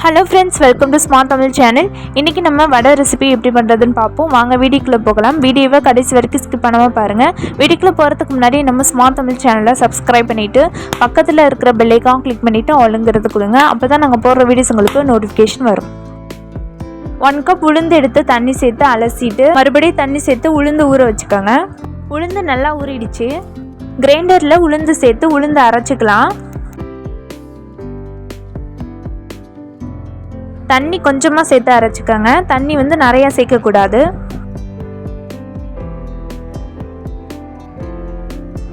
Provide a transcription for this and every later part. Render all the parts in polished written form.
Hello friends, welcome to smart Tamil channel. இன்றைக்கி நம்ம வடை recipe எப்படி பண்ணுறதுன்னு பார்ப்போம். வாங்க வீடியோக்குள்ளே போகலாம். வீடியோவை கடைசி வரைக்கும் ஸ்கிப் பண்ணாமல் பாருங்கள். வீடியோக்குள்ளே போகிறதுக்கு முன்னாடி நம்ம ஸ்மார்ட் தமிழ் சேனலை சப்ஸ்கிரைப் பண்ணிவிட்டு பக்கத்தில் இருக்கிற பெல் ஐகான் கிளிக் பண்ணிவிட்டு ஆளுங்கிறது கொடுங்க. அப்போ தான் நாங்கள் போடுற வீடியோஸ் உங்களுக்கு நோட்டிஃபிகேஷன் வரும். 1 கப் உளுந்து எடுத்து தண்ணி சேர்த்து அலசிட்டு மறுபடியும் தண்ணி சேர்த்து உளுந்து ஊற வச்சுக்கோங்க. உளுந்து நல்லா ஊறிடுச்சு. கிரைண்டரில் உளுந்து சேர்த்து உளுந்து அரைச்சிக்கலாம். தண்ணி கொஞ்சமாக சேர்த்து அரைச்சிக்கோங்க. தண்ணி நிறையா சேர்க்கக்கூடாது.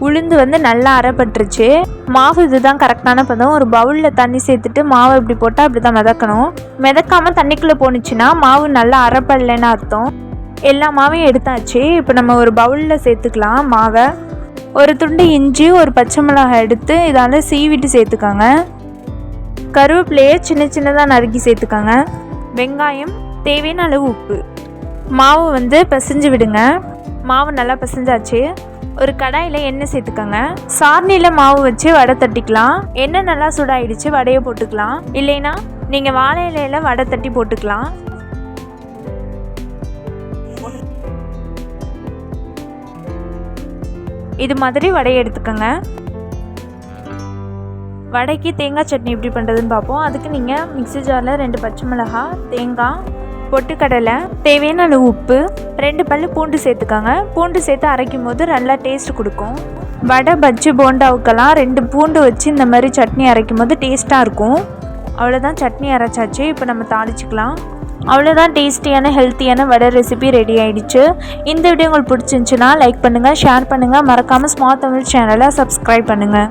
உளுந்து நல்லா அரைப்பட்டுருச்சு. மாவு இதுதான் கரெக்டான பதம். ஒரு பவுலில் தண்ணி சேர்த்துட்டு மாவை இப்படி போட்டால் அப்படி தான் மிதக்கணும். மிதக்காமல் தண்ணிக்குள்ளே போணுச்சுன்னா மாவு நல்லா அரைப்படலைன்னு அர்த்தம். எல்லா மாவையும் எடுத்தாச்சு. இப்போ நம்ம ஒரு பவுலில் சேர்த்துக்கலாம் மாவை. ஒரு துண்டு இஞ்சி, ஒரு பச்சை மிளகாய் எடுத்து இதால் சீவிட்டு சேர்த்துக்கோங்க. கருவேப்பிலையை சின்ன சின்னதாக நறுக்கி சேர்த்துக்கோங்க. வெங்காயம், தேவையான அளவு உப்பு. மாவு பிசைஞ்சு விடுங்க. மாவு நல்லா பிசைஞ்சாச்சு. ஒரு கடாயில் எண்ணெய் சேர்த்துக்கோங்க. சார்னியில் மாவு வச்சு வடை தட்டிக்கலாம். எண்ணெய் நல்லா சூடாயிடுச்சு. வடையை போட்டுக்கலாம். இல்லைன்னா நீங்கள் வாழை இலையில் வடை தட்டி போட்டுக்கலாம். இது மாதிரி வடையை எடுத்துக்கோங்க. வடைக்கு தேங்காய் சட்னி எப்படி பண்ணுறதுன்னு பார்ப்போம். அதுக்கு நீங்கள் மிக்ஸி ஜாரில் 2 பச்சை மிளகாய், தேங்காய், பொட்டுக்கடலை, தேவையான அளவு உப்பு, 2 பல்லு பூண்டு சேர்த்துக்கோங்க. பூண்டு சேர்த்து அரைக்கும் போது நல்லா டேஸ்ட் கொடுக்கும். வடை, பஜ்ஜி, போண்டாவுக்கெல்லாம் 2 பூண்டு வச்சு இந்த மாதிரி சட்னி அரைக்கும் போது டேஸ்ட்டாக இருக்கும். அவ்வளோதான், சட்னி அரைச்சாச்சு. இப்போ நம்ம தாளிச்சிக்கலாம். அவ்வளோதான், டேஸ்டியான ஹெல்த்தியான வடை ரெசிபி ரெடி ஆகிடுச்சு. இந்த வீடியோ உங்களுக்கு பிடிச்சிருந்துச்சுன்னா லைக் பண்ணுங்கள், ஷேர் பண்ணுங்கள். மறக்காமல் ஸ்மார்ட் தமிழ் சேனலை சப்ஸ்கிரைப் பண்ணுங்கள்.